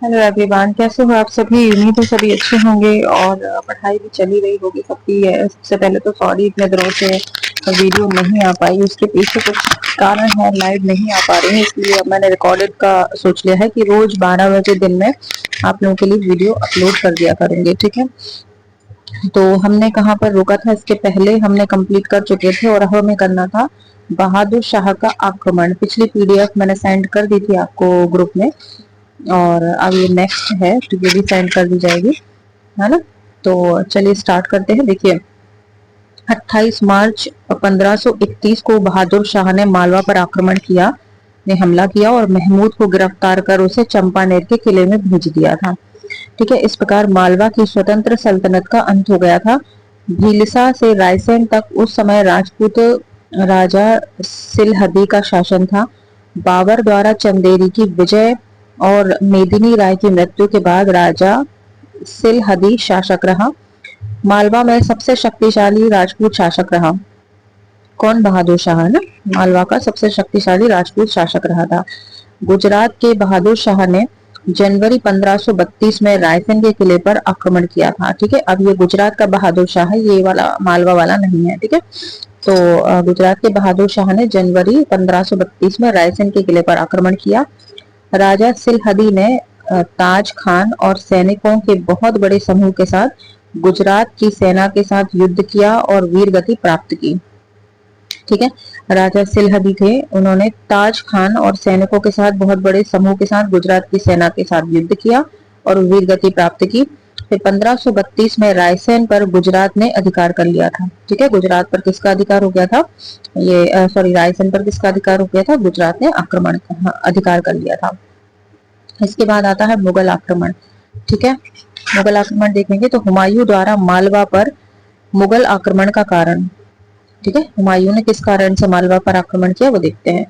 Hello everyone, कैसे हो आप सभी। उम्मीद है सभी अच्छे होंगे और पढ़ाई भी चली रही होगी सबकी। सबसे पहले तो सॉरी, इतने दिनों से वीडियो नहीं आ पाई, उसके पीछे कुछ कारण है, लाइव नहीं आ पा रही है, इसलिए अब मैंने रिकॉर्डेड का सोच लिया है कि रोज 12 बजे दिन में आप लोगों के लिए वीडियो अपलोड कर दिया करेंगे। ठीक है, तो हमने कहाँ पर रोका था, इसके पहले हमने कंप्लीट कर चुके थे और हमें करना था बहादुर शाह का आक्रमण। पिछली पीडीएफ मैंने सेंड कर दी थी आपको ग्रुप में, और अब ये नेक्स्ट है तो ये भी सेंड कर दी जाएगी, है ना। तो चलिए स्टार्ट करते हैं। देखिए, 28 मार्च 1531 को बहादुर शाह ने मालवा पर आक्रमण किया, ने हमला किया और महमूद को गिरफ्तार कर उसे चंपानेर के किले में भेज दिया था। ठीक है, इस प्रकार मालवा की स्वतंत्र सल्तनत का अंत हो गया था। भीलसा से रायसेन तक उस समय राजपूत राजा सिलहदी का शासन था। बाबर द्वारा चंदेरी की विजय और मेदिनी राय की मृत्यु के बाद राजा सिलहदी शासक रहा। मालवा में सबसे शक्तिशाली राजपूत शासक रहा। कौन? बहादुर शाह, है ना। मालवा का सबसे शक्तिशाली राजपूत शासक रहा था। गुजरात के बहादुर शाह ने जनवरी 1532 में रायसेन के किले पर आक्रमण किया था। ठीक है, अब ये गुजरात का बहादुर शाह है, ये वाला मालवा वाला नहीं है। ठीक है, तो गुजरात के बहादुर शाह ने जनवरी 1532 में रायसेन के किले पर आक्रमण किया। राजा सिलहदी ने ताज खान और सैनिकों के बहुत बड़े समूह के साथ गुजरात की सेना के साथ युद्ध किया और वीर गति प्राप्त की। ठीक है, राजा सिलहदी थे, उन्होंने ताज खान और सैनिकों के साथ बहुत बड़े समूह के साथ गुजरात की सेना के साथ युद्ध किया और वीर गति प्राप्त की। फिर 1532 में रायसेन पर गुजरात ने अधिकार कर लिया था। ठीक है, गुजरात पर किसका अधिकार हो गया था? ये सॉरी, रायसेन पर किसका अधिकार हो गया था? गुजरात ने आक्रमण अधिकार कर लिया था। इसके बाद आता है मुगल आक्रमण। ठीक है, मुगल आक्रमण देखेंगे तो हुमायूं द्वारा मालवा पर मुगल आक्रमण का कारण। ठीक है, हुमायूं ने किस कारण से मालवा पर आक्रमण किया वो देखते हैं।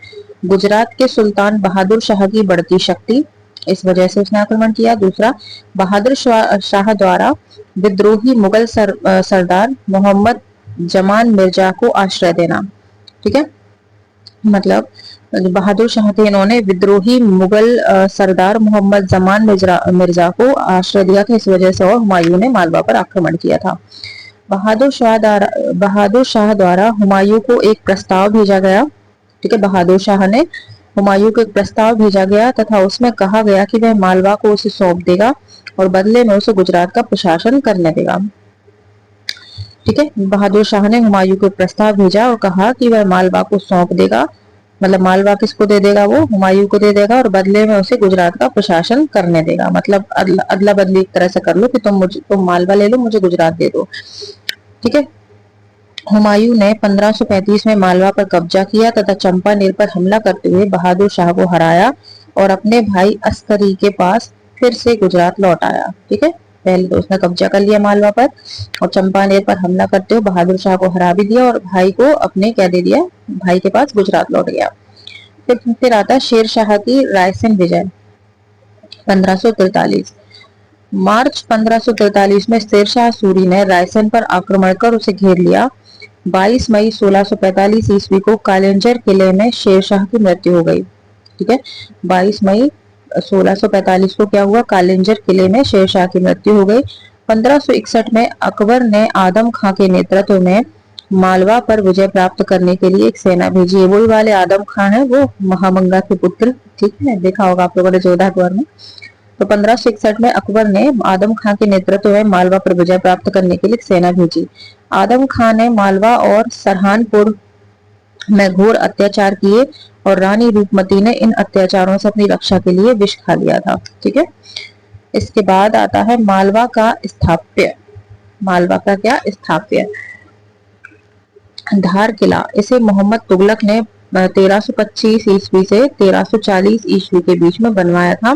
गुजरात के सुल्तान बहादुर शाह की बढ़ती शक्ति, इस वजह से उसने आक्रमण किया। दूसरा, बहादुर शाह द्वारा विद्रोही मुगल सरदार मोहम्मद जमान मिर्जा को आश्रय देना। ठीक है, मतलब बहादुर शाह थे, इन्होंने विद्रोही मुगल सरदार मोहम्मद जमान मिर्जा को आश्रय दिया था, इस वजह से और हुमायूं ने मालवा पर आक्रमण किया था। बहादुर शाह द्वारा हुमायूं को एक प्रस्ताव भेजा गया। ठीक है, बहादुर शाह ने हुमायूं को एक प्रस्ताव भेजा गया तथा उसमें कहा गया कि वह मालवा को उसे सौंप देगा और बदले में उसे गुजरात का प्रशासन करने देगा। ठीक है, बहादुर शाह ने हुमायूं को प्रस्ताव भेजा और कहा कि वह मालवा को सौंप देगा, मतलब मालवा किसको दे देगा? वो हुमायूं को दे देगा और बदले में उसे गुजरात का प्रशासन करने देगा। मतलब अदला बदली एक तरह से कर लो कि तुम मालवा ले लो, मुझे गुजरात दे दो। ठीक है, हुमायूं ने 1535 में मालवा पर कब्जा किया तथा चंपानेर पर हमला करते हुए बहादुर शाह को हराया और अपने भाई अस्करी के पास फिर से गुजरात लौट आया। ठीक है, पहले तो उसने कब्जा कर लिया मालवा पर और चंपानेर पर हमला करते हुए बहादुर शाह को हरा भी दिया और भाई को अपने क्या दे दिया? भाई के पास गुजरात लौट गया। फिर आता है शेर शाह की रायसेन विजय 1543। मार्च 1543 में शेरशाह सूरी ने रायसेन पर आक्रमण कर उसे घेर लिया। 22 मई 1645 ईस्वी को कालेंजर किले में शेरशाह की मृत्यु हो गई। ठीक है, 22 मई 1645 को क्या हुआ? कालेंजर किले में शेरशाह की मृत्यु हो गई। 1561 में अकबर ने आदम खां के नेतृत्व में मालवा पर विजय प्राप्त करने के लिए एक सेना भेजी है। वही वाले आदम खां है, वो महामंगा के पुत्र। ठीक है, देखा होगा आप लोगों ने जोधा अकबर में। तो 1561 में अकबर ने आदम खां के नेतृत्व में मालवा पर विजय प्राप्त करने के लिए सेना भेजी। आदम खां ने मालवा और सरहानपुर में घोर अत्याचार किए और रानी रूपमती ने इन अत्याचारों से अपनी रक्षा के लिए विष खा लिया था। ठीक है, इसके बाद आता है मालवा का स्थाप्य। मालवा का क्या? स्थाप्य। धार किला, इसे मोहम्मद तुगलक ने 1325 ईस्वी से 1340 ईस्वी के बीच में बनवाया था।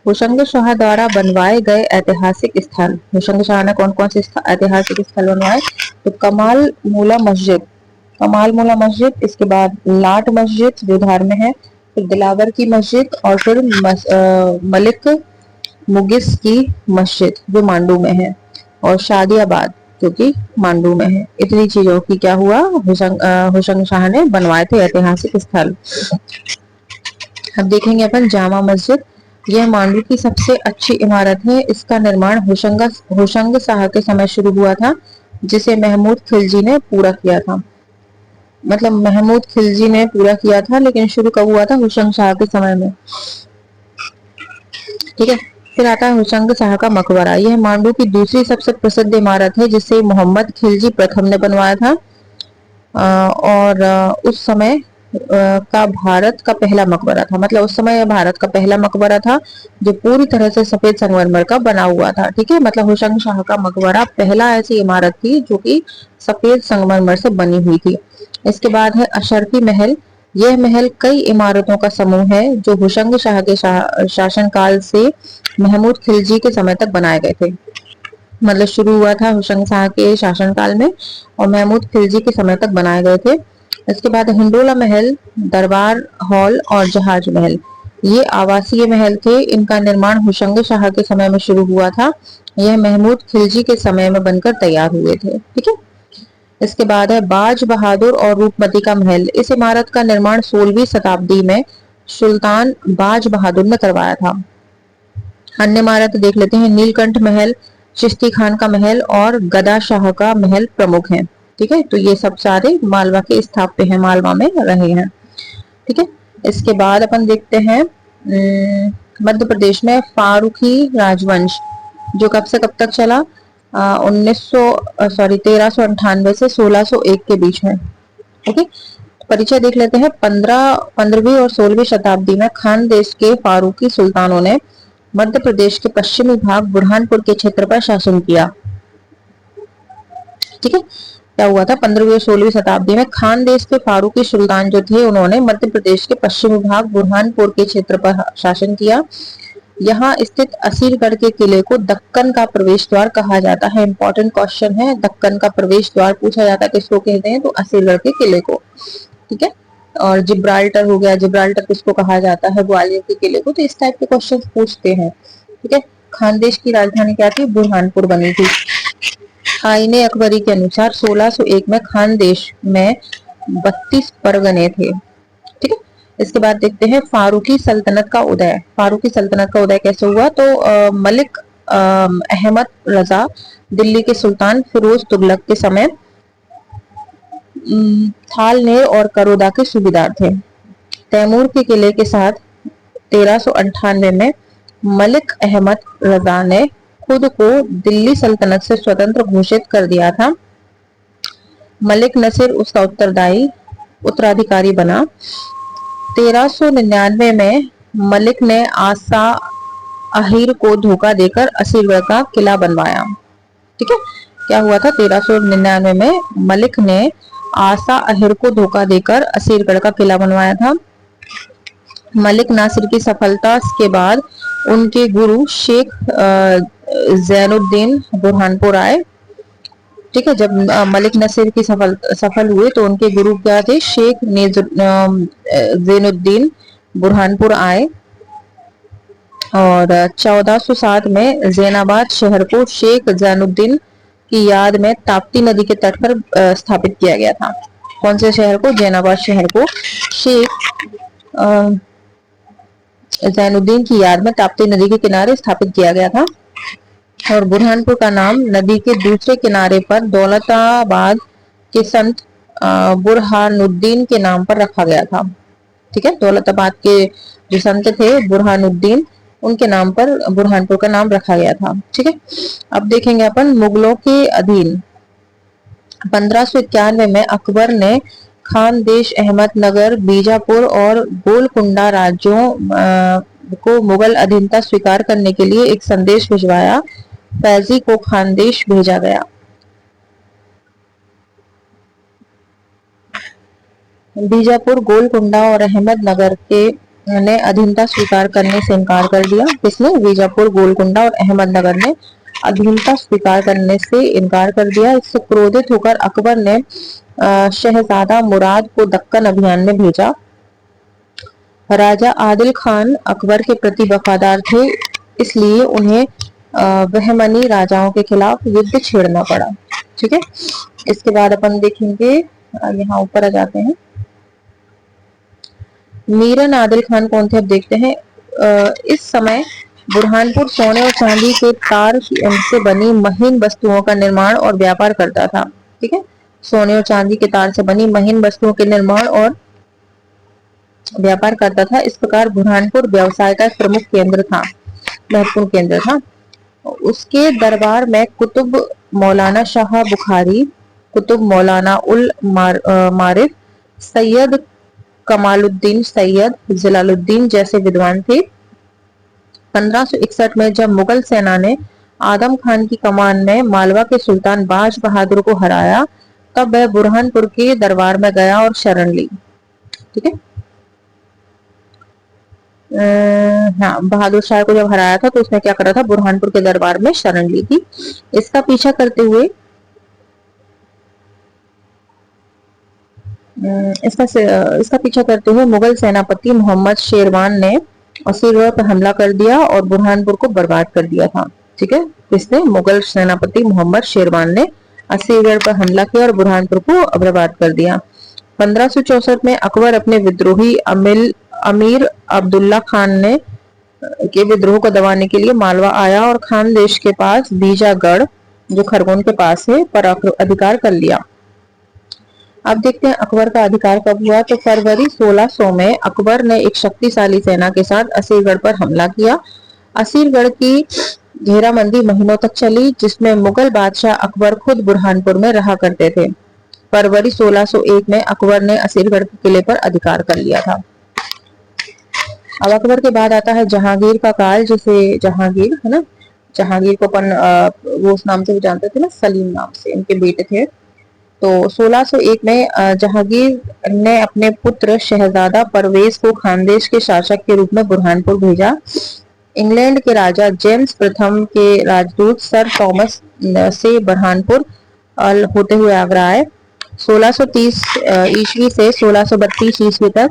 होशंग शाह द्वारा बनवाए गए ऐतिहासिक स्थल। होशंग शाह ने कौन कौन से ऐतिहासिक स्थल बनवाए? तो कमाल मूला मस्जिद, कमाल मूला मस्जिद, इसके बाद लाट मस्जिद जो धार में है, फिर दिलावर की मस्जिद और फिर मलिक मुगिस की मस्जिद जो मांडू में है, और शादियाबाद जो कि मांडू में है। इतनी चीजों की क्या हुआ? होशंग शाह ने बनवाए थे ऐतिहासिक स्थल। अब देखेंगे अपन जामा मस्जिद। यह मांडू की सबसे अच्छी इमारत है। इसका निर्माण होशंग शाह के समय शुरू हुआ था, जिसे महमूद खिलजी ने पूरा किया था। मतलब महमूद खिलजी ने पूरा किया था, लेकिन शुरू कब हुआ था? होशंग शाह के समय में। ठीक है। फिर आता है होशंग शाह का मकबरा। यह मांडू की दूसरी सबसे प्रसिद्ध इमारत है, जिसे मोहम्मद खिलजी प्रथम ने बनवाया था। और उस समय का भारत का पहला मकबरा था। मतलब उस समय भारत का पहला मकबरा था जो पूरी तरह से सफेद संगमरमर का बना हुआ था। ठीक है। मतलब होशंग शाह का मकबरा पहला ऐसी इमारत थी जो कि सफेद संगमरमर से बनी हुई थी। इसके बाद है अशरफी महल। यह महल कई इमारतों का समूह है जो होशंग शाह के शासनकाल से महमूद खिलजी के समय तक बनाए गए थे। मतलब शुरू हुआ था होशंग शाह के शासनकाल में और महमूद खिलजी के समय तक बनाए गए थे। इसके बाद हिंडोला महल, दरबार हॉल और जहाज महल, ये आवासीय महल थे। इनका निर्माण होशंग शाह के समय में शुरू हुआ था। यह महमूद खिलजी के समय में बनकर तैयार हुए थे। ठीक है। इसके बाद है बाज बहादुर और रूपमती का महल। इस इमारत का निर्माण 16वीं शताब्दी में सुल्तान बाज बहादुर ने करवाया था। अन्य इमारत देख लेते हैं। नीलकंठ महल, चिश्ती खान का महल और गदा शाह का महल प्रमुख हैं। ठीक है। तो ये सब सारे मालवा के स्थाप्य हैं, मालवा में रहे हैं। ठीक है। इसके बाद अपन देखते हैं मध्य प्रदेश में फारूकी राजवंश, जो कब से कब तक चला? 1398 से 1601 के बीच में। ओके। परिचय देख लेते हैं। 15वीं और 16वीं शताब्दी में खान देश के फारूकी सुल्तानों ने मध्य प्रदेश के पश्चिमी भाग बुरहानपुर के क्षेत्र पर शासन किया। ठीक है। क्या हुआ था? 15वीं और 16वीं शताब्दी में खान देश के फारूकी सुल्तान जो थे, उन्होंने मध्य प्रदेश के पश्चिमी भाग बुरहानपुर के क्षेत्र पर शासन किया। यहाँ स्थित असीरगढ़ के किले को दक्कन का प्रवेश द्वार कहा जाता है। इंपॉर्टेंट क्वेश्चन है। दक्कन का प्रवेश द्वार पूछा जाता है, किसको कहते हैं? तो असीरगढ़ के किले को। ठीक है। और जिब्राल्टर हो गया, जिब्राल्टर किसको कहा जाता है? ग्वालियर के किले को। तो इस टाइप के क्वेश्चन पूछते हैं। ठीक है। खानदेश की राजधानी क्या थी? बुरहानपुर बनी थी। आईने अकबरी के अनुसार 1601 में खानदेश में 32 परगने थे। ठीक है। इसके बाद देखते हैं फारूकी सल्तनत का उदय। फारूकी सल्तनत का उदय कैसे हुआ? तो मलिक अहमद रजा दिल्ली के सुल्तान फिरोज तुगलक के समय थालनेर और करोदा के सूबेदार थे। तैमूर के किले के साथ 1398 में मलिक अहमद रजा ने खुद को दिल्ली सल्तनत से स्वतंत्र घोषित कर दिया था। मलिक नसीर उसका उत्तराधिकारी बना। 1399 में मलिक ने आसा अहीर को धोखा देकर असीरगढ़ का किला बनवाया। ठीक है। क्या हुआ था? 1399 में मलिक ने आसा अहीर को धोखा देकर असीरगढ़ का किला बनवाया था। मलिक नासिर की सफलता के बाद उनके गुरु शेख जैनुद्दीन बुरहानपुर आए। ठीक है। जब मलिक नसीर की सफल हुए तो उनके गुरु क्या थे? शेख जैनुद्दीन बुरहानपुर आए और 1407 में जैनाबाद शहर को शेख जैनुद्दीन की याद में ताप्ती नदी के तट पर स्थापित किया गया था। कौन से शहर को? जैनाबाद शहर को शेख जैनुद्दीन की याद में ताप्ती नदी के किनारे स्थापित किया गया था। और बुरहानपुर का नाम नदी के दूसरे किनारे पर दौलताबाद के संत बुरहानुद्दीन के नाम पर रखा गया था। ठीक है। दौलताबाद के जो संत थे बुरहानुद्दीन, उनके नाम पर बुरहानपुर का नाम रखा गया था। ठीक है। अब देखेंगे अपन मुगलों के अधीन 1591 में अकबर ने खानदेश, अहमदनगर, बीजापुर और गोलकुंडा राज्यों को मुगल अधीनता स्वीकार करने के लिए एक संदेश भिजवाया। फैजी को खानदेश भेजा गया। बीजापुर, गोलकुंडा और अहमदनगर के ने अधीनता स्वीकार करने से इनकार कर दिया। किसने? बीजापुर, गोलकुंडा और अहमदनगर ने अधीनता स्वीकार करने से इनकार कर दिया। इससे क्रोधित होकर अकबर ने शहजादा मुराद को दक्कन अभियान में भेजा। राजा आदिल खान अकबर के प्रति वफादार थे, इसलिए उन्हें बहमनी राजाओं के खिलाफ युद्ध छेड़ना पड़ा। ठीक है। इसके बाद अपन देखेंगे, यहाँ ऊपर आ जाते हैं। मीरन आदिल खान कौन थे? अब देखते हैं। इस समय बुरहानपुर सोने और चांदी के तार से बनी महीन वस्तुओं का निर्माण और व्यापार करता था। ठीक है, सोने और चांदी के तार से बनी महीन वस्तुओं के निर्माण और व्यापार करता था। इस प्रकार बुरहानपुर व्यवसाय का एक प्रमुख केंद्र था, महत्वपूर्ण केंद्र था। उसके दरबार में कुतुब मौलाना शाह बुखारी, कुतुब मौलाना उल मारिफ, सैयद कमालुद्दीन, सैयद जलालुद्दीन जैसे विद्वान थे। 1561 में जब मुगल सेना ने आदम खान की कमान में मालवा के सुल्तान बाज बहादुर को हराया, तब वह बुरहानपुर के दरबार में गया और शरण ली। ठीक है, हाँ, बहादुर शाह को जब हराया था तो उसने क्या करा था, बुरहानपुर के दरबार में शरण ली थी। इसका पीछा करते हुए इसका पीछा करते हुए मुगल सेनापति मोहम्मद शेरवान ने असीरगढ़ पर हमला कर दिया और बुरहानपुर को बर्बाद कर दिया था। ठीक है, इसने मुगल सेनापति मोहम्मद शेरवान ने असीरगढ़ पर हमला किया और बुरहानपुर को बर्बाद कर दिया। 1564 में अकबर अपने विद्रोही अमीर अब्दुल्ला खान ने के विद्रोह को दबाने के लिए मालवा आया और खानदेश के पास बीजागढ़, जो खरगोन के पास है, पर अधिकार कर लिया। अब देखते हैं अकबर का अधिकार कब हुआ। तो फरवरी 1600 में अकबर ने एक शक्तिशाली सेना के साथ असीरगढ़ पर हमला किया। असीरगढ़ की घेराबंदी महीनों तक चली, जिसमें मुगल बादशाह अकबर खुद बुरहानपुर में रहा करते थे। फरवरी 1601 में अकबर ने असीरगढ़ के किले पर अधिकार कर लिया था। अब अकबर के बाद आता है जहांगीर का काल, जिसे जहांगीर है ना, जहांगीर को अपन वो उस नाम से भी जानते थे ना, सलीम नाम से इनके बेटे थे। तो 1601 में जहांगीर ने अपने पुत्र शहजादा परवेज को खानदेश के शासक के रूप में बुरहानपुर भेजा। इंग्लैंड के राजा जेम्स प्रथम के राजदूत सर थॉमस से बुरहानपुर होते हुए आगरा आए। 1630 ईस्वी से 1632 ईस्वी तक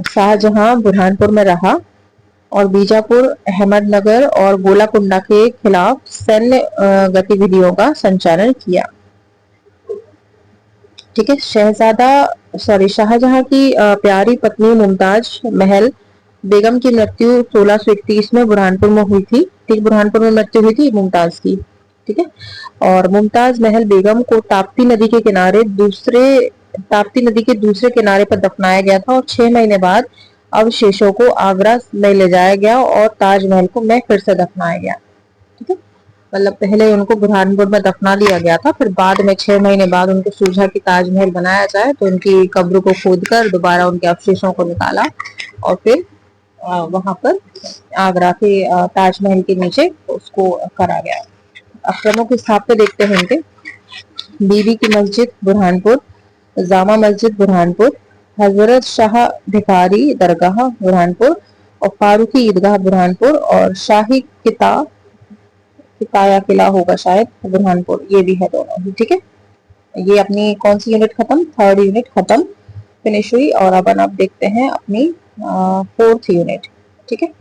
शाहजहां बुरहानपुर में रहा और बीजापुर, अहमदनगर और गोलाकुंडा के खिलाफ सैन्य गतिविधियों का संचालन किया। ठीक है, शाहजहां की प्यारी पत्नी मुमताज महल बेगम की मृत्यु 1631 में बुरहानपुर में हुई थी। ठीक, बुरहानपुर में मृत्यु हुई थी मुमताज की। ठीक है, और मुमताज महल बेगम को ताप्ती नदी के दूसरे किनारे पर दफनाया गया था और 6 महीने बाद अवशेषों को आगरा में ले जाया गया और ताजमहल को में फिर से दफनाया गया। ठीक है, मतलब पहले उनको बुरहानपुर में दफना दिया गया था, फिर बाद में 6 महीने बाद उनको सूझा कि ताजमहल बनाया जाए, तो उनकी कब्र को खोदकर दोबारा उनके अवशेषों को निकाला और फिर वहां पर आगरा के ताजमहल के नीचे उसको करा गया। अब प्रमुख स्थापत्य देखते हैं इनके। बीबी की मस्जिद बुरहानपुर, जामा मस्जिद बुरहानपुर, हजरत शाह भिखारी दरगाह बुरहानपुर और फारूकी ईदगाह बुरहानपुर और शाही किताया किला होगा शायद बुरहानपुर, ये भी है दोनों ही। ठीक है, ये अपनी कौन सी यूनिट खत्म, 3rd यूनिट खत्म, फिनिश हुई। और अब देखते हैं अपनी 4th यूनिट। ठीक है,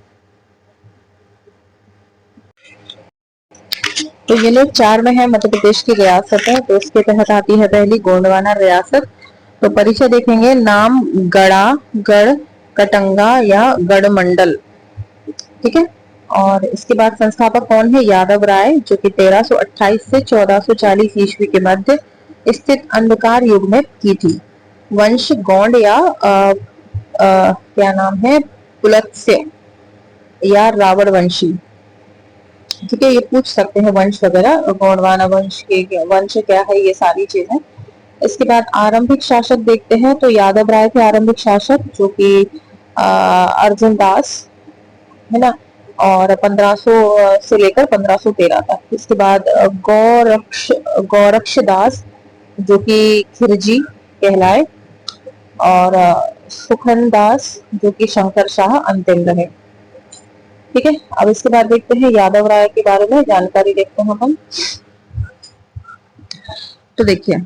तो यूनिट 4 में है मध्य प्रदेश की रियासतें। तो इसके तहत आती है पहली गोंडवाना रियासत। तो परिचय देखेंगे। नाम गड़ा, गढ़, कटंगा या गढ़ मंडल। ठीक है, और इसके बाद संस्थापक कौन है, यादव राय, जो कि 1328 से 1440 ईस्वी के मध्य स्थित अंधकार युग में की थी। वंश गौंड या क्या नाम है, पुलत्स्य या रावण वंशी। ठीक है, ये पूछ सकते हैं वंश वगैरह, गोंडवाना वंश के वंश क्या है, ये सारी चीजें। इसके बाद आरंभिक शासक देखते हैं। तो यादव राय थे आरंभिक शासक, जो कि अर्जुन दास है ना, और 1500 से लेकर 1513 तक। इसके बाद गौरक्ष दास, जो कि खिरजी कहलाए, और सुखन दास, जो कि शंकर शाह अंतिम रहे। ठीक है, अब इसके बाद देखते हैं यादव राय के बारे में जानकारी देखते हैं हम। तो देखिए,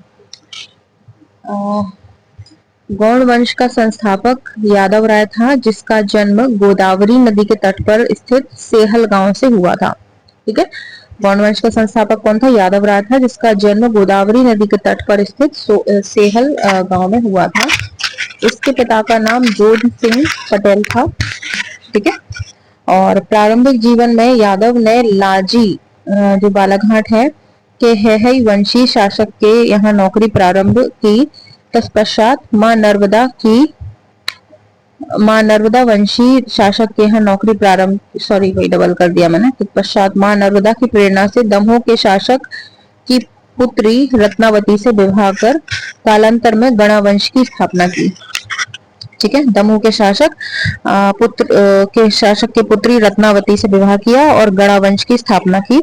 गौड़ वंश का संस्थापक यादव राय था, जिसका जन्म गोदावरी नदी के तट पर स्थित सेहल गांव से हुआ था। ठीक है, गौड़ वंश का संस्थापक कौन था, यादव राय था, जिसका जन्म गोदावरी नदी के तट पर स्थित सेहल गांव में हुआ था। इसके पिता का नाम जोध सिंह पटेल था। ठीक है। और प्रारंभिक जीवन में यादव ने लाजी जो बालाघाट है के हेहई वंशी शासक के यहाँ नौकरी प्रारंभ की। तत्पश्चात मां नर्मदा वंशी शासक के यहाँ नौकरी प्रारंभ, सॉरी वही डबल कर दिया मैंने। तत्पश्चात मां नर्मदा की प्रेरणा से दमोह के शासक की पुत्री रत्नावती से विवाह कर कालांतर में गणा वंश की स्थापना की। ठीक है। दमोह के शासक के पुत्री रत्नावती से विवाह किया और गणा वंश की स्थापना की।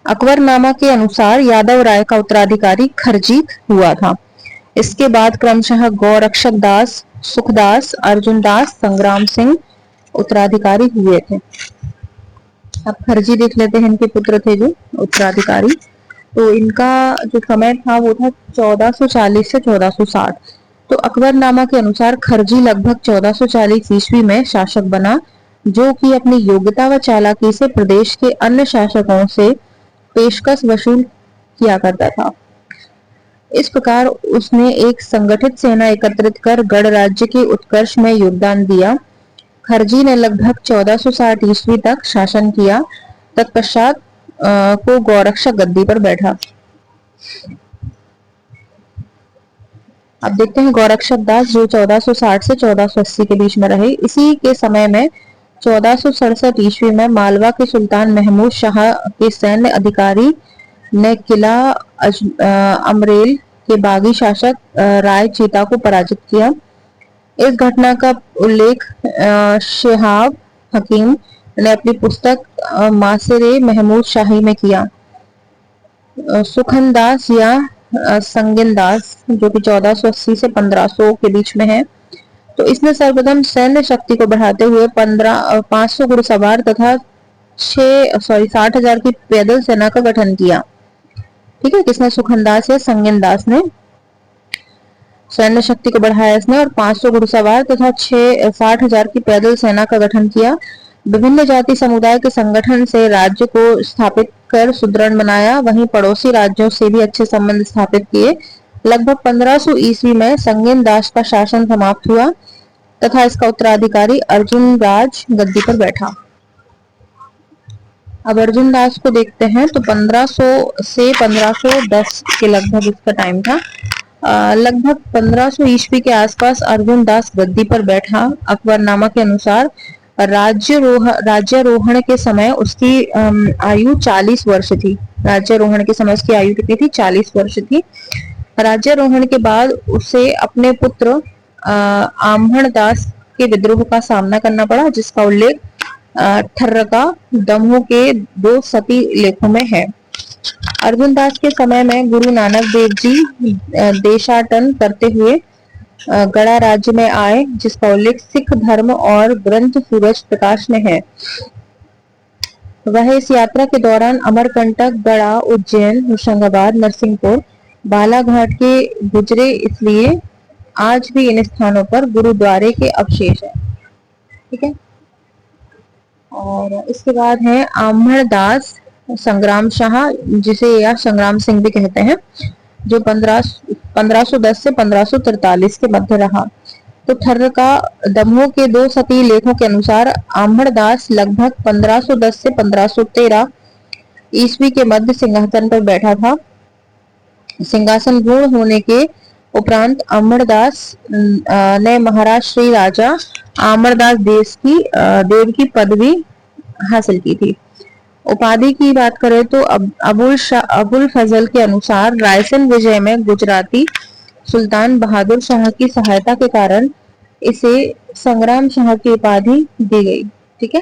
अकबरनामा के अनुसार यादव राय का उत्तराधिकारी खरजीत हुआ था। इसके बाद क्रमशः गौरक्षक दास, सुखदास, अर्जुन दास, संग्राम सिंह उत्तराधिकारी हुए थे। अब खरजी देख लेते हैं, इनके पुत्र थे जो उत्तराधिकारी। तो इनका जो समय था वो था 1440 से 1460। तो अकबरनामा के अनुसार खरजी लगभग 1440 ईस्वी में शासक बना, जो कि अपनी योग्यता व चालाकी से प्रदेश के अन्य शासकों से पेशकश वसूल किया करता था। इस प्रकार उसने एक संगठित सेना एकत्रित कर गढ़ राज्य के उत्कर्ष में योगदान दिया। खरजी ने लगभग 1460 ईस्वी तक शासन किया। तत्पश्चात को गौरक्षक गद्दी पर बैठा। अब देखते हैं गौरक्षक दास जो 1460 से 1480 के बीच में रहे। इसी के समय में 1467 ईस्वी में मालवा के सुल्तान महमूद शाह के सैन्य अधिकारी ने किला अमरेल के बागी शासक राय चीता को पराजित किया। इस घटना का उल्लेख शिहाब हकीम ने अपनी पुस्तक मासिरे महमूद शाही में किया। सुखनदास या संगिनदास जो कि 1480 से 1500 के बीच में है, तो इसने सर्वप्रथम सैन्य शक्ति को बढ़ाते हुए 500 घुड़सवार तथा 60,000 की पैदल सेना का गठन किया। ठीक है। किसने? सुखनदास या संगिनदास ने सैन्य शक्ति को बढ़ाया इसने और 500 घुड़सवार तथा 60,000 की पैदल सेना का गठन किया। विभिन्न जाति समुदाय के संगठन से राज्य को स्थापित कर सुदृढ़ बनाया। वहीं पड़ोसी राज्यों से भी अच्छे संबंध स्थापित किए। लगभग 1500 ईस्वी में संगीन दास का शासन समाप्त हुआ तथा इसका उत्तराधिकारी अर्जुन राज गद्दी पर बैठा। अब अर्जुन दास को देखते हैं तो 1500 से 1510 के लगभग इसका टाइम था। लगभग 1500 ईस्वी के आसपास अर्जुन दास गद्दी पर बैठा। अकबरनामा के अनुसार राज्यारोहण के समय उसकी आयु 40 वर्ष थी। राज्यारोहण के समय उसकी आयु कितनी थी? 40 वर्ष थी। राज्यारोहण के बाद उसे अपने पुत्र आम्हण दास के विद्रोह का सामना करना पड़ा, जिसका उल्लेख ठर्रका दमोह के 2 सती लेखों में है। अर्जुन दास के समय में गुरु नानक देव जी देशाटन करते हुए गड़ा राज्य में आए, जिसका उल्लेख सिख धर्म और ग्रंथ सूरज प्रकाश में है। वह इस यात्रा के दौरान अमरकंटक, गड़ा, उज्जैन, होशंगाबाद, नरसिंहपुर, बालाघाट के गुजरे, इसलिए आज भी इन स्थानों पर गुरुद्वारे के अवशेष हैं। ठीक है। और इसके बाद है आम्हण दास संग्राम शाह, जिसे या संग्राम सिंह भी कहते हैं, जो 1510 से 1543 के मध्य रहा। तो ठर्रका दमोह के 2 सती लेखों के अनुसार आम्हण दास लगभग 1510 से 1513 ईस्वी के मध्य सिंहासन पर बैठा था। सिंहासन पूर्ण होने के उपरांत अमरदास ने महाराज श्री राजा अमरदास देव की पदवी हासिल की थी। उपाधि की बात करें तो अबुल फजल के अनुसार रायसेन विजय में गुजराती सुल्तान बहादुर शाह की सहायता के कारण इसे संग्राम शाह की उपाधि दी गई। ठीक है।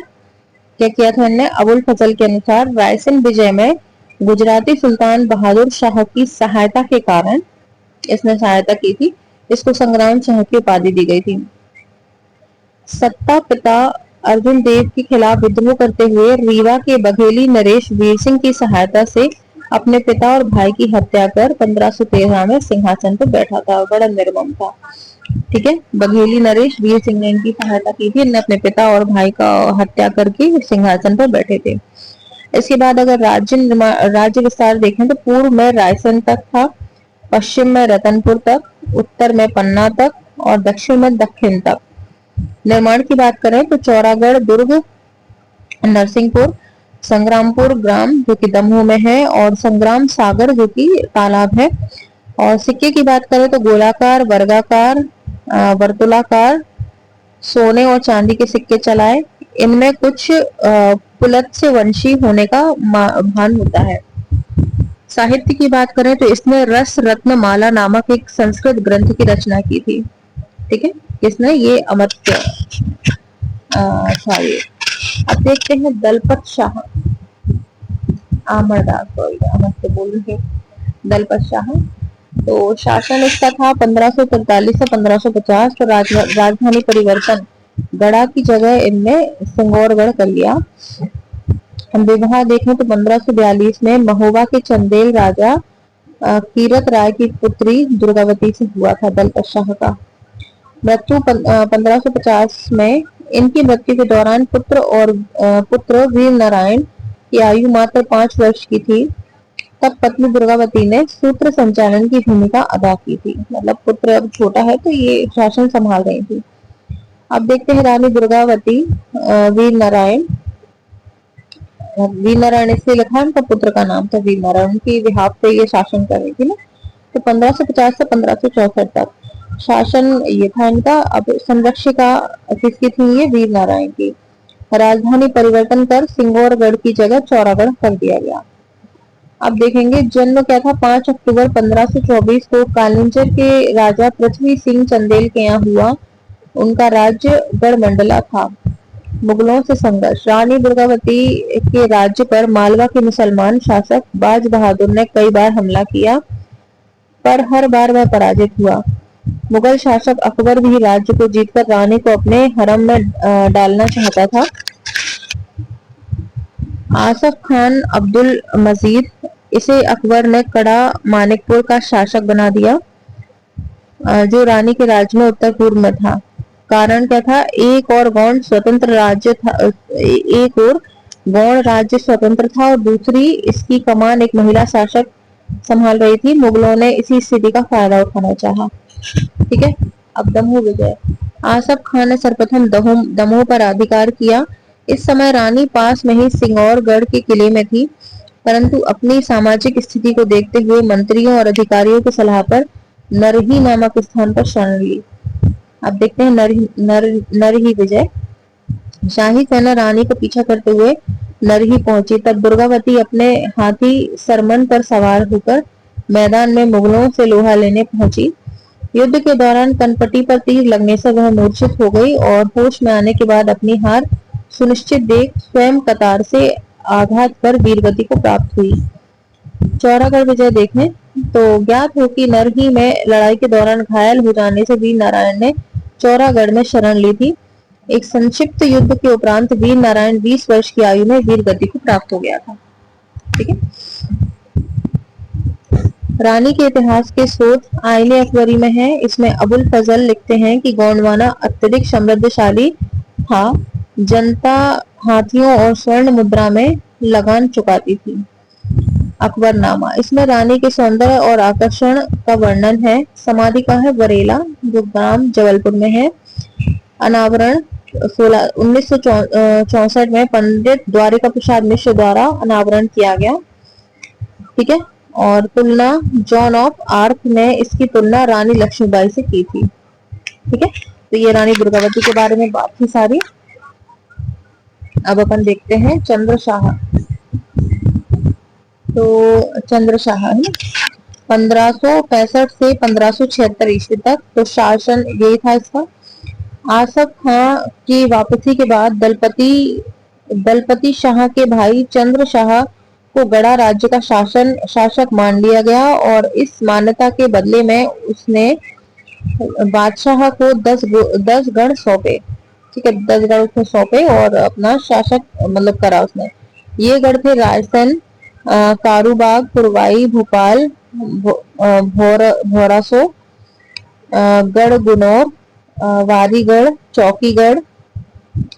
क्या किया था इन्होंने? अबुल फजल के अनुसार रायसेन विजय में गुजराती सुल्तान बहादुर शाह की सहायता के कारण इसने सहायता की थी, इसको संग्राम शाह की उपाधि दी गई थी। सत्ता पिता अर्जुन देव के खिलाफ विद्रोह करते हुए रीवा के बघेली नरेश वीर सिंह की सहायता से अपने पिता और भाई की हत्या कर 1513 में सिंहासन पर बैठा था। बड़ा निर्मम था। ठीक है। बघेली नरेश वीर सिंह ने इनकी सहायता की थी। इन्हें अपने पिता और भाई का हत्या करके सिंहासन पर बैठे थे। इसके बाद अगर राज्य विस्तार देखें तो पूर्व में रायसेन तक था, पश्चिम में रतनपुर तक, उत्तर में पन्ना तक, और दक्षिण में दक्षिण तक। निर्माण की बात करें तो चौरागढ़ दुर्ग, नरसिंहपुर, संग्रामपुर ग्राम जो कि दमोह में है, और संग्राम सागर जो कि तालाब है। और सिक्के की बात करें तो गोलाकार, वर्गाकार, वर्तुलाकार, सोने और चांदी के सिक्के चलाए। इनमें कुछ पुलत्स्य वंशी होने का भान होता है। साहित्य की बात करें तो इसने रस रत्न माला नामक एक संस्कृत ग्रंथ की रचना की थी। ठीक है, इसने ये अमर्त्य सॉरी। अब देखते हैं दलपत शाह, अमरदास बोल रहे दलपत शाह। तो शासन इसका था 1543 से 1550। तो राजधानी परिवर्तन गढ़ा की जगह इनने सिंगौरगढ़ कर लिया। हम विवाह देखें तो 1542 में महोबा के चंदेल राजा कीरत राय की पुत्री दुर्गावती से हुआ था दलपत शाह का। मृत्यु 1550 में। इनकी मृत्यु के दौरान पुत्र वीर नारायण की आयु मात्र 5 वर्ष की थी। तब पत्नी दुर्गावती ने सूत्र संचालन की भूमिका अदा की थी। मतलब पुत्र अब छोटा है तो ये शासन संभाल रही थी। अब देखते हैं रानी दुर्गावती वीर नारायण। वीर नारायण इसलिए लिखा, उनका पुत्र का नाम था वीर नारायण, उनकी बिहाफ पे ये शासन कर रही थी ना। तो 1550 से 1564 तक शासन ये था इनका। अब संरक्षिका किसकी थी, ये वीर नारायण की। राजधानी परिवर्तन कर सिंगौरगढ़ की जगह चौरागढ़ कर दिया गया। अब देखेंगे जन्म क्या था। 5 अक्टूबर 1524 को कालिंजर के राजा पृथ्वी सिंह चंदेल के यहाँ हुआ। उनका राज्य गढ़मंडला था। मुगलों से संघर्ष। रानी दुर्गावती के राज्य पर मालवा के मुसलमान शासक बाज बहादुर ने कई बार हमला किया, पर हर बार वह पराजित हुआ। मुगल शासक अकबर भी राज्य को जीतकर रानी को अपने हरम में डालना चाहता था। आसफ खान अब्दुल मजीद, इसे अकबर ने कड़ा मानिकपुर का शासक बना दिया, जो रानी के राज्य में उत्तर पूर्व में था। कारण क्या था, एक और गौड़ स्वतंत्र राज्य था, एक और गौड़ राज्य स्वतंत्र था और दूसरी इसकी कमान एक महिला शासक संभाल रही थी। मुगलों ने इसी स्थिति का फायदा उठाना चाहा। ठीक है, अब दमोह विजय। आसफ खान ने सर्वप्रथम दमोह पर अधिकार किया। इस समय रानी पास में ही सिंगौरगढ़ के किले में थी, परंतु अपनी सामाजिक स्थिति को देखते हुए मंत्रियों और अधिकारियों की सलाह पर नरही नामक स्थान पर शरण ली। अब देखते हैं नरही विजय। शाही सेना रानी को पीछा करते हुए नरही पहुंची। तब दुर्गावती अपने हाथी सरमन पर सवार होकर मैदान में मुगलों से लोहा लेने पहुंची। युद्ध के दौरान कनपटी पर तीर लगने से वह मूर्छित हो गई और होश में आने के बाद अपनी हार सुनिश्चित देख स्वयं कतार से आघात कर वीरगति को प्राप्त हुई। चौरागढ़ विजय देखें तो ज्ञात हो कि नरही में लड़ाई के दौरान घायल हो जाने से वीर नारायण ने चौरागढ़ में शरण ली थी। एक संक्षिप्त युद्ध के उपरांत वीर नारायण 20 वर्ष की आयु में वीर गति को प्राप्त हो गया था। ठीक है, रानी के इतिहास के स्रोत आइले अकबरी में है। इसमें अबुल फजल लिखते हैं कि गोंडवाना अत्यधिक समृद्धशाली था। जनता हाथियों और स्वर्ण मुद्रा में लगान चुकाती थी। अकबरनामा, इसमें रानी के सौंदर्य और आकर्षण का वर्णन है। समाधि का है बरेला, जो ग्राम जबलपुर में है। अनावरण 1964 में पंडित द्वारिका प्रसाद मिश्र द्वारा अनावरण किया गया। ठीक है, और तुलना जॉन ऑफ आर्क ने इसकी तुलना रानी लक्ष्मीबाई से की थी। ठीक है, तो ये रानी दुर्गावती के बारे में बात थी सारी। अब अपन देखते हैं चंद्रशाह। तो चंद्रशाह है 1565 से 1576 ईस्वी तक तो शासन यही था इसका। आसफ खां की वापसी के बाद दलपति शाह के भाई चंद्र शाह को गढ़ा राज्य का शासक मान लिया गया और इस मान्यता के बदले में उसने बादशाह को 10 गढ़ सौंपे। ठीक है, 10 गढ़ उसने सौंपे और अपना शासक मतलब करा उसने। ये गढ़ थे रायसेन, कारूबाग, पुरवाई, भोपाल, भोरासो, गढ़ गुनौर, वारीगढ़, चौकीगढ़,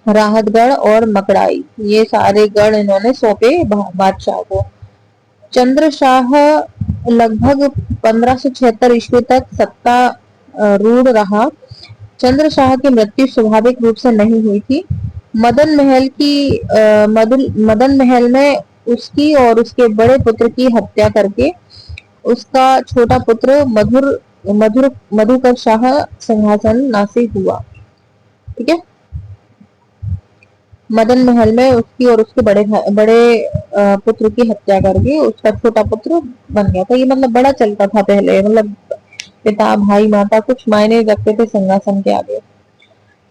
राहतगढ़ और मकड़ाई। ये सारे गढ़ इन्होंने सौंपे बादशाह को। चंद्रशाह लगभग 1576 ईस्वी तक सत्ता रूढ़ रहा। चंद्र शाह की मृत्यु स्वाभाविक रूप से नहीं हुई थी। मदन महल में उसकी और उसके बड़े पुत्र की हत्या करके उसका छोटा पुत्र मधुकर शाह सिंहासन नासिक हुआ। ठीक है, मदन महल में उसकी और उसके बड़े पुत्र की हत्या करके उसका छोटा पुत्र बन गया था। ये मतलब बड़ा चलता था पहले, मतलब पिता भाई माता कुछ मायने रखते थे सिंहासन के आगे।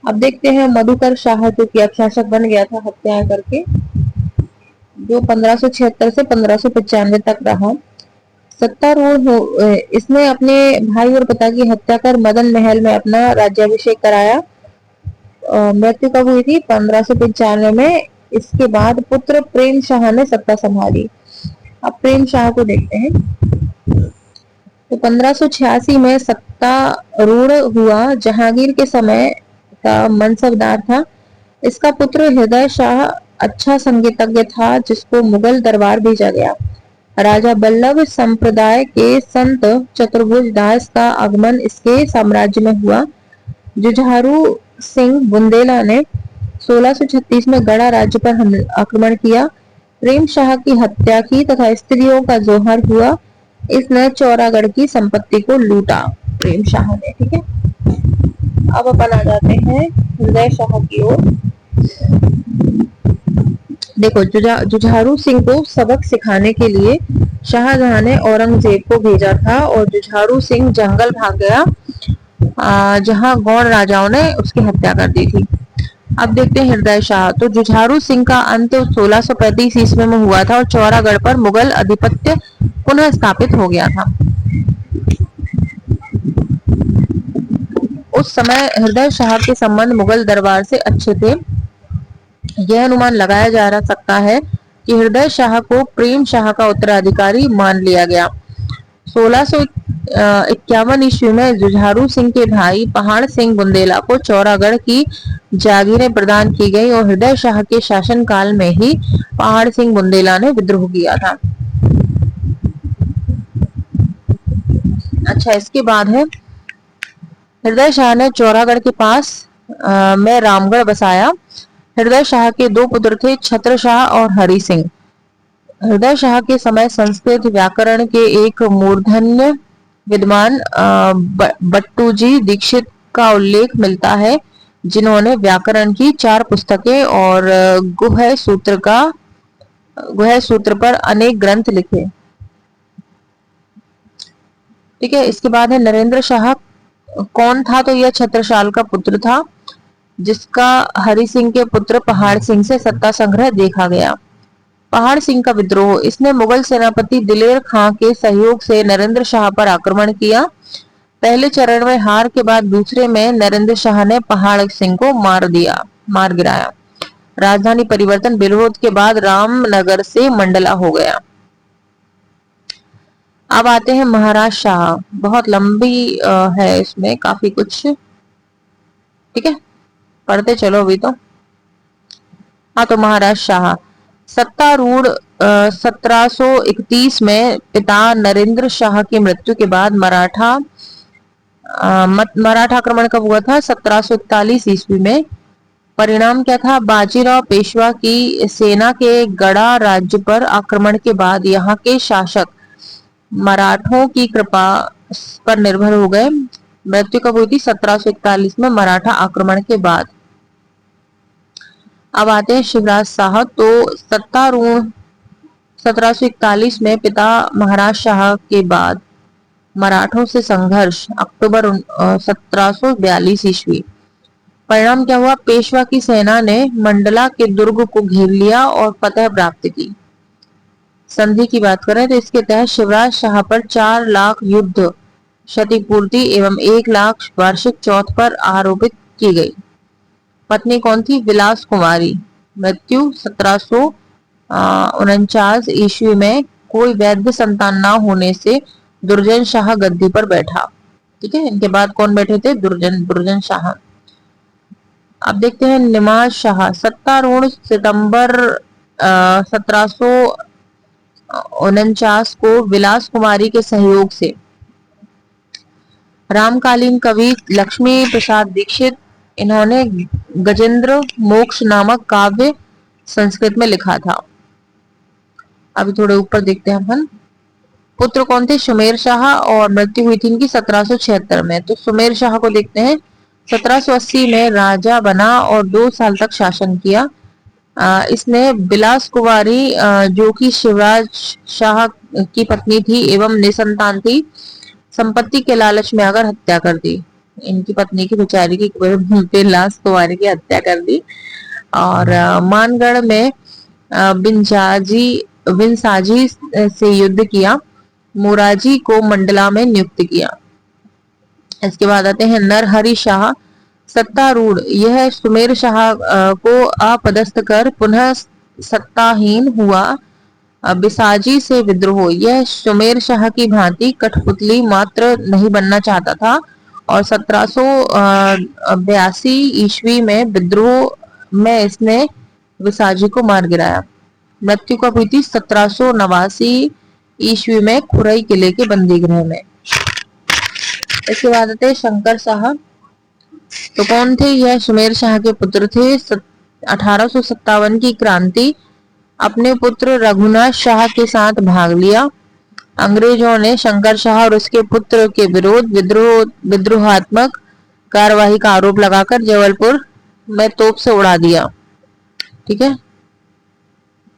अब देखते हैं मधुकर शाह जो कि अब शासक बन गया था हत्या करके, जो 1576 से 1595 तक रहा। सत्तारूढ़ इसने अपने भाई और पिता की हत्या कर मदन महल में अपना राज्याभिषेक कराया। मृत्यु कब हुई थी? 1595 में। इसके बाद पुत्र प्रेम शाह ने सत्ता संभाली। अब प्रेम शाह को देखते हैं। तो 1586 में सत्तारूढ़ हुआ। जहांगीर के समय का मनसबदार था। इसका पुत्र हृदय शाह अच्छा संगीतज्ञ था, जिसको मुगल दरबार भेजा गया। राजा बल्लभ संप्रदाय के संत चतुर्भुज दास का आगमन इसके साम्राज्य में हुआ। जुझारू सिंह बुंदेला ने 1636 में गढ़ा राज्य पर आक्रमण किया, प्रेम शाह की हत्या की तथा स्त्रियों का जोहर हुआ। इसने चौरागढ़ की संपत्ति को लूटा, प्रेम शाह ने। ठीक है, अब अपन आ जाते हैं हृदय शाह की ओर। देखो, जुझारू सिंह को सबक सिखाने के लिए शाहजहां ने औरंगजेब को भेजा था और जुझारू सिंह जंगल भाग गया, जहां गौड़ राजाओं ने उसकी हत्या कर दी थी। अब देखते हैं हृदय शाह। तो जुझारू सिंह का अंत 1635 ईस्वी में हुआ था और चौरागढ़ पर मुगल आधिपत्य पुनः स्थापित हो गया था। उस समय हृदय शाह के संबंध मुगल दरबार से अच्छे थे। यह अनुमान लगाया जा सकता है कि हृदय शाह को प्रेम शाह का उत्तराधिकारी मान लिया गया। 1651 ईस्वी में जुझारू सिंह के भाई पहाड़ सिंह बुंदेला को चौरागढ़ की जागीरें प्रदान की गई और हृदय शाह के शासनकाल में ही पहाड़ सिंह बुंदेला ने विद्रोह किया था। अच्छा, इसके बाद है हृदय शाह ने चौरागढ़ के पास में रामगढ़ बसाया। हृदय शाह के दो पुत्र थे, छत्र शाह और हरि सिंह। हृदय शाह के समय संस्कृत व्याकरण के एक मूर्धन्य विद्वान बट्टूजी दीक्षित का उल्लेख मिलता है, जिन्होंने व्याकरण की 4 पुस्तकें और गुह्य सूत्र पर अनेक ग्रंथ लिखे। ठीक है, इसके बाद है नरेंद्र शाह। कौन था? तो यह छत्रसाल का पुत्र था, जिसका हरि सिंह के पुत्र पहाड़ सिंह से सत्ता संग्रह देखा गया। पहाड़ सिंह का विद्रोह। इसने मुगल सेनापति दिलेर खां के सहयोग से नरेंद्र शाह पर आक्रमण किया। पहले चरण में हार के बाद दूसरे में नरेंद्र शाह ने पहाड़ सिंह को मार गिराया। राजधानी परिवर्तन विरोध के बाद रामनगर से मंडला हो गया। अब आते हैं महाराज शाह। बहुत लंबी है, इसमें काफी कुछ। ठीक है, पढ़ते चलो अभी तो। हाँ, तो महाराज शाह सत्तारूढ़ 1731 में पिता नरेंद्र शाह की मृत्यु के बाद मराठा आक्रमण कब हुआ था? 1741 ईस्वी में। परिणाम क्या था? बाजीराव पेशवा की सेना के गढ़ा राज्य पर आक्रमण के बाद यहाँ के शासक मराठों की कृपा पर निर्भर हो गए। मृत्यु कब हुई थी? 1741 में मराठा आक्रमण के बाद। अब आते हैं शिवराज शाह। तो सत्तारूढ़ 1741 में पिता महाराज शाह के बाद मराठों से संघर्ष, अक्टूबर 1742 ईस्वी। परिणाम क्या हुआ? पेशवा की सेना ने मंडला के दुर्ग को घेर लिया और फतह प्राप्त की। संधि की बात करें तो इसके तहत शिवराज शाह पर 4 लाख युद्ध क्षतिपूर्ति एवं 1 लाख वार्षिक चौथ पर आरोपित की गई। पत्नी कौन थी? विलास कुमारी। मृत्यु 1749 ईस्वी में। कोई वैध संतान ना होने से दुर्जन शाह गद्दी पर बैठा। ठीक है, इनके बाद कौन बैठे थे? दुर्जन शाह। अब देखते हैं निमाज शाह। सत्तारूढ़ सितंबर 1749 को विलास कुमारी के सहयोग से रामकालीन कवि लक्ष्मी प्रसाद दीक्षित, इन्होंने गजेंद्र मोक्ष नामक काव्य संस्कृत में लिखा था। अभी थोड़े ऊपर देखते हैं अपन। पुत्र कौन थे? सुमेर शाह, और मृत्यु हुई थी इनकी 1776 में। तो सुमेर शाह को देखते हैं। 1780 में राजा बना और 2 साल तक शासन किया। इसने बिलास कुमारी जो कि शिवराज शाह की पत्नी थी एवं निसंतान थी, संपत्ति के लालच में आकर हत्या कर दी। इनकी पत्नी की बेचारी की बिलास कुमारी की हत्या कर दी। और मानगढ़ में बिनसाजी से युद्ध किया। मोराजी को मंडला में नियुक्त किया। इसके बाद आते हैं नरहरि शाह, सत्तारूढ़। यह सुमेर शाह को अपदस्थ कर पुनः सत्ताहीन हुआ। बिसाजी से विद्रोह। यह सुमेर शाह की भांति कठपुतली मात्र नहीं बनना चाहता था और 1782 ईस्वी में विद्रोह में इसने बिसाजी को मार गिराया। मृत्यु कब हुई थी? 1789 ईस्वी में खुरई किले के बंदी गृह में। इसके बाद आते शंकर शाह। तो कौन थे? यह सुमेर शाह के पुत्र थे। 1857 की क्रांति अपने पुत्र रघुनाथ शाह के साथ भाग लिया। अंग्रेजों ने शंकर शाह और उसके पुत्र के विरोध विद्रोहात्मक कार्यवाही का आरोप लगाकर जबलपुर में तोप से उड़ा दिया। ठीक है,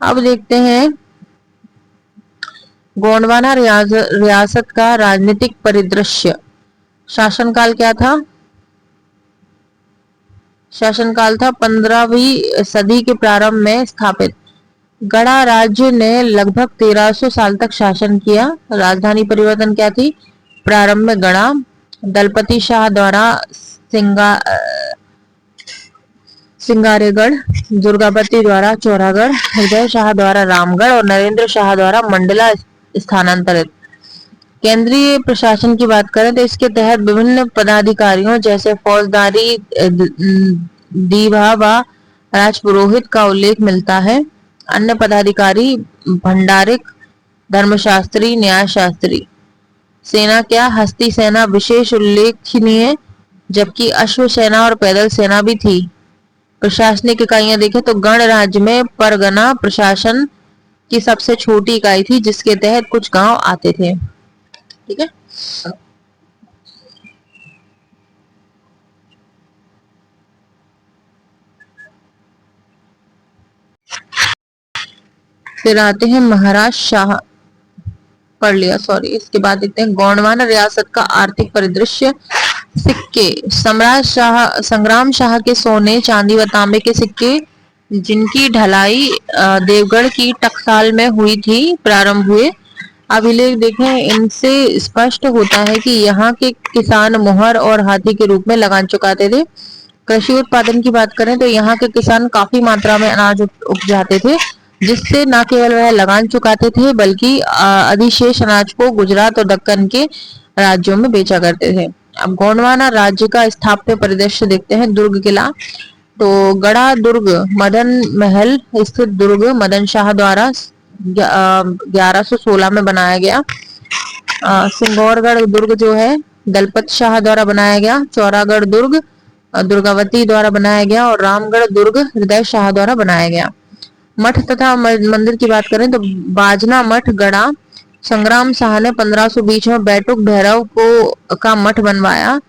अब देखते हैं गोंडवाना रियासत का राजनीतिक परिदृश्य। शासनकाल क्या था? शासनकाल था 15वीं सदी के प्रारंभ में स्थापित। गढ़ा राज्य ने लगभग 1300 साल तक शासन किया। राजधानी परिवर्तन क्या थी? प्रारंभ में गढ़ा, दलपति शाह द्वारा सिंगारेगढ़, दुर्गावती द्वारा चौरागढ़, हृदय शाह द्वारा रामगढ़ और नरेंद्र शाह द्वारा मंडला स्थानांतरित। केंद्रीय प्रशासन की बात करें तो इसके तहत विभिन्न पदाधिकारियों जैसे फौजदारी, दीवा व राजपुरोहित का उल्लेख मिलता है। अन्य पदाधिकारी भंडारिक, धर्मशास्त्री, न्यायशास्त्री। सेना क्या? हस्ती सेना विशेष उल्लेखनीय, जबकि अश्व सेना और पैदल सेना भी थी। प्रशासनिक इकाइयां देखें तो गण राज्य में परगना प्रशासन की सबसे छोटी इकाई थी जिसके तहत कुछ गांव आते थे। ठीक है, फिर आते हैं महाराज शाह, पढ़ लिया सॉरी। इसके बाद देखते हैं गोंडवाना रियासत का आर्थिक परिदृश्य। सिक्के। सम्राट शाह संग्राम शाह के सोने, चांदी व तांबे के सिक्के जिनकी ढलाई देवगढ़ की टकसाल में हुई थी प्रारंभ हुए। अभिलेख देखें, इनसे स्पष्ट होता है कि यहाँ के किसान मोहर और हाथी के रूप में लगान चुकाते थे। कृषि उत्पादन की बात करें तो यहाँ के किसान काफी मात्रा में अनाज उपजाते थे, जिससे न केवल वह लगान चुकाते थे बल्कि अधिशेष अनाज को गुजरात और दक्कन के राज्यों में बेचा करते थे। अब गोंडवाना राज्य का स्थापत्य परिदृश्य देखते हैं। दुर्ग किला। तो गढ़ा दुर्ग मदन महल स्थित दुर्ग मदन शाह द्वारा 1116 में बनाया गया। सिंगौरगढ़ दुर्ग जो है दलपत शाह द्वारा बनाया गया। चौरागढ़ दुर्ग दुर्गावती द्वारा बनाया गया और रामगढ़ दुर्ग हृदय शाह द्वारा बनाया गया। मठ तथा मंदिर की बात करें तो बाजना मठ गढ़ा संग्राम शाह ने 1520 में बैटुक भैरव को का मठ बनवाया।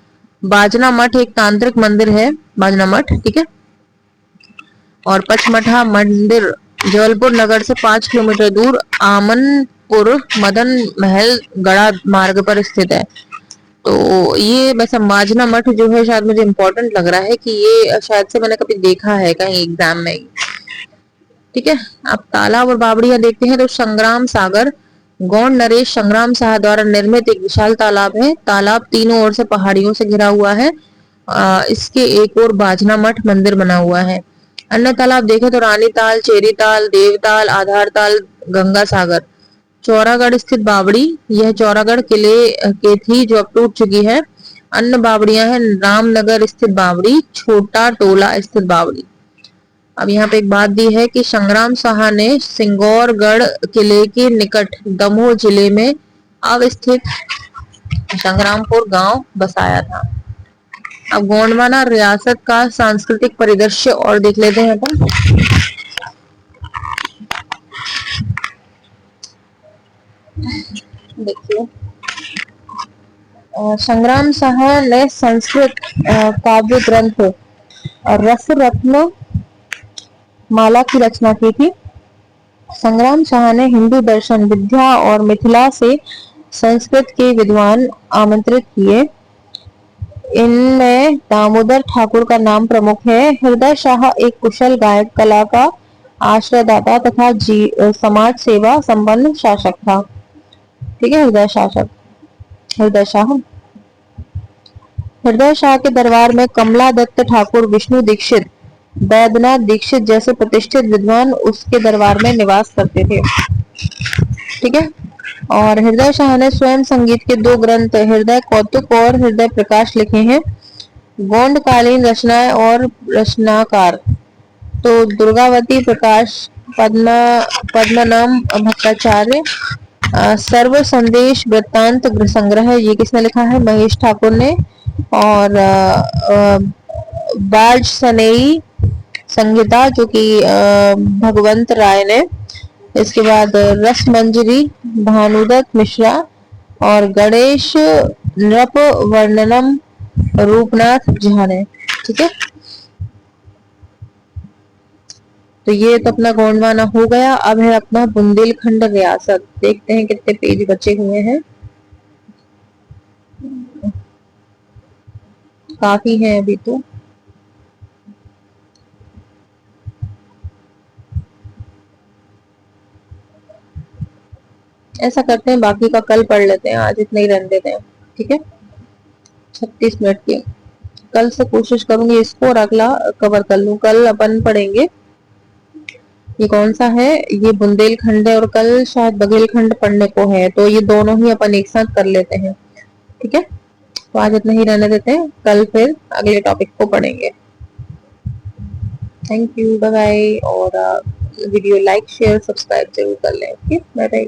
बाजना मठ एक तांत्रिक मंदिर है, बाजना मठ। ठीक है, और पचमढ़ा मंदिर जबलपुर नगर से 5 किलोमीटर दूर आमनपुर मदन महल गढ़ा मार्ग पर स्थित है। तो ये वैसे बाजना मठ जो है शायद मुझे इम्पोर्टेंट लग रहा है कि ये शायद से मैंने कभी देखा है कहीं एग्जाम में। ठीक है, अब तालाब और बावड़ियां देखते हैं तो संग्राम सागर गौंड नरेश संग्राम शाह द्वारा निर्मित एक विशाल तालाब है। तालाब तीनों ओर से पहाड़ियों से घिरा हुआ है। इसके एक और बाजना मठ मंदिर बना हुआ है। अन्य तालाब देखें तो रानी ताल, चेरी ताल, देवताल, आधार ताल, गंगा सागर। चौरागढ़ स्थित बावड़ी, यह चौरागढ़ किले के थी जो अब टूट चुकी है। अन्य बावड़ियां हैं रामनगर स्थित बावड़ी, छोटा टोला स्थित बावड़ी। अब यहाँ पे एक बात दी है कि संग्राम शाह ने सिंगौरगढ़ किले के निकट दमोह जिले में अवस्थित संग्रामपुर गांव बसाया था। अब गोंडवाना रियासत का सांस्कृतिक परिदृश्य और देख लेते हैं अपन। देखिए, संग्राम साहा ने संस्कृत काव्य ग्रंथ रस रत्न माला की रचना की थी। संग्राम साहा ने हिंदू दर्शन, विद्या और मिथिला से संस्कृत के विद्वान आमंत्रित किए। इनमें दामोदर ठाकुर का नाम प्रमुख है। हृदय शाह एक कुशल गायक, कला का आश्रयदाता तथा समाज सेवा संपन्न शासक था। ठीक है, हृदय शाह। हृदय शाह के दरबार में कमला दत्त ठाकुर, विष्णु दीक्षित, बैद्यनाथ दीक्षित जैसे प्रतिष्ठित विद्वान उसके दरबार में निवास करते थे। ठीक है, और हृदय शाह ने स्वयं संगीत के 2 ग्रंथ हृदय कौतुक और हृदय प्रकाश लिखे हैं। गोंडकालीन रचनाएं और रचनाकार तो दुर्गावती प्रकाश, पद्मनाम भट्टाचार्य, सर्व संदेश वृत्तांत संग्रह, ये किसने लिखा है? महेश ठाकुर ने। और बाज सनेई संहिता जो कि भगवंत राय ने। इसके बाद रस मंजरी भानुदत्त मिश्रा और गणेश नृप वर्णनम रूपनाथ झा ने। ठीक है, तो ये तो अपना गोंडवाना हो गया। अब है अपना बुंदेलखंड रियासत। देखते हैं कितने पेज बचे हुए हैं। काफी है अभी तो। ऐसा करते हैं, बाकी का कल पढ़ लेते हैं, आज इतना ही रहने देते हैं। ठीक है, 36 मिनट की। कल से कोशिश करूंगी इसको और अगला कवर कर लूं। कल अपन पढ़ेंगे, ये कौन सा है? ये बुंदेलखंड है, और कल शायद बघेलखंड पढ़ने को है, तो ये दोनों ही अपन एक साथ कर लेते हैं। ठीक है, तो आज इतना ही रहने देते हैं, कल फिर अगले टॉपिक को पढ़ेंगे। Thank you, bye bye. और वीडियो लाइक शेयर सब्सक्राइब जरूर कर लें। Okay, bye bye.